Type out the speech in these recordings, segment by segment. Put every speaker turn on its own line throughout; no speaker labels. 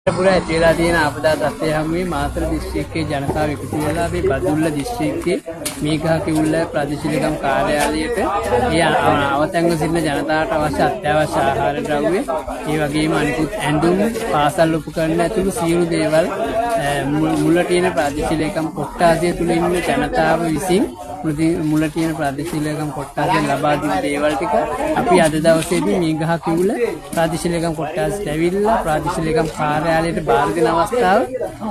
පුරා ඇතිලා තියෙන ආපදා තත්ත්වය හැමුවේ මාතර දිස්ත්‍රික්කයේ ජනතාව එකතු වෙලා අපි බදුල්ල දිස්ත්‍රික්කයේ මේඝහ කිවුල්ල ප්‍රදේශීයකම් කාර්යාලයට ඒ අවතැන්ව සිටින ජනතාවට අවශ්‍ය අත්‍යවශ්‍ය ආහාර ද්‍රව්‍ය ඒ වගේම අනිකුත් ඇඳුම් පාසල් උපකරණ ඇතුළු සියලු දේවල් මුල තියෙන ප්‍රදේශීයකම් කොට්ටාසය තුල ඉන්න ජනතාව විසින් මුල තියෙන ප්‍රදේශීයකම් කොට්ටාසයෙන් ලබා දුන් දේවල් ටික අපි අද දවසේදී මේඝහ කිවුල්ල ප්‍රදේශීයකම් කොට්ටාසයට ඇවිල්ලා ප්‍රදේශීයකම් කාර්යාලයට බාර දෙන අවස්ථාව.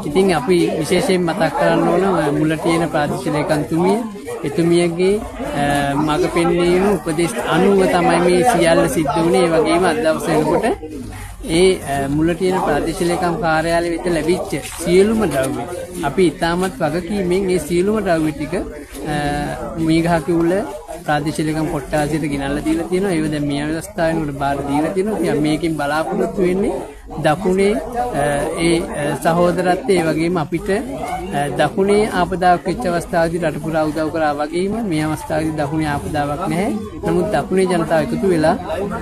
ඉතින් අපි විශේෂයෙන් මතක් කරන්න ඕන මුල තියෙන ප්‍රදේශීයකම් තුමිය එතුමියගේ මඟ පෙන්වීම උපදේශ අනුව තමයි මේ සියල්ල සිද්ධ වුණේ. ඒ වගේම අද දවසේ වෙනකොට ඒ මුල තියෙන ප්‍රදේශීයකම් කාර්යාලය වෙත ලැබිච්ච සියලුම ද්‍රව්‍ය අපි ඉතාමත් වගකීමෙන් මේ සියලුම ද්‍රව්‍ය ටික මේඝහ කිවුල්ල ප්‍රදේශීයකම් කොට්ටාසයට ගෙනල්ලා දීලා තියෙනවා. ඒව දැන් මේ අවස්ථාවේ බාර දීලා තියෙනවා. ඉතින් මේකෙන් බලාපොරොත්තු වෙන්නේ දකුණේ ඒ සහෝදරත්වය ඒ වගේම අපිට දකුණේ ආපදාවක් වෙච්ච අවස්ථාවේදී රට පුරා උදව් කරා වගේම මේ අවස්ථාවේදී දකුණේ ආපදාවක් නැහැ. නමුත් දකුණේ ජනතාව එකතු වෙලා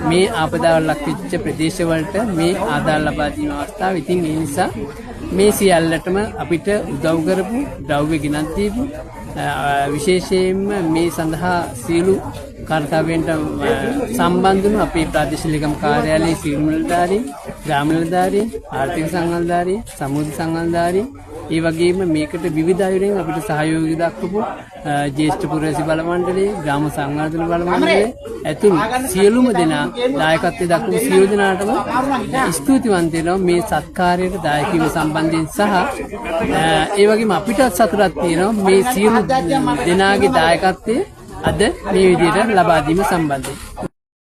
මේ ආපදාවල් ලක් වෙච්ච ප්‍රදේශවලට මේ ආදාළ ලබා දීම අවස්ථාව. ඉතින් ඒ නිසා මේ සියල්ලටම අපිට උදව් කරපු ද්‍රව්‍ය ගෙනත් දීපු විශේෂයෙන්ම මේ සඳහා සියලු කර්තව්‍යයන්ට සම්බන්ධ වුණු අපේ ප්‍රදේශීයකම් කාර්යාලයේ සියලු නිලධාරීන්, ග්‍රාම නිලධාරීන්, ආර්ථික සංවල්ධාරීන්, සමුද්‍ර සංවල්ධාරීන්, ඒ වගේම මේකට විවිධ අයුරින් අපිට සහයෝගය දක්වපු ජ්‍යෙෂ්ඨ පුරවැසි බල මණ්ඩලයේ, ග්‍රාම සංවර්ධන බල මණ්ඩලයේ ඇතුළු සියලුම දෙනා දායකත්වයේ දක්වපු සියලු දෙනාටම ස්තුතිවන්ත වෙනවා මේ සත්කාරයට දායක වීම සම්බන්ධයෙන් සහ ඒ වගේම අපිටත් සතුටක් තියෙනවා මේ සියලු දෙනාගේ දායකත්වයේ අද මේ විදිහට ලබා දීම සම්බන්ධයෙන්.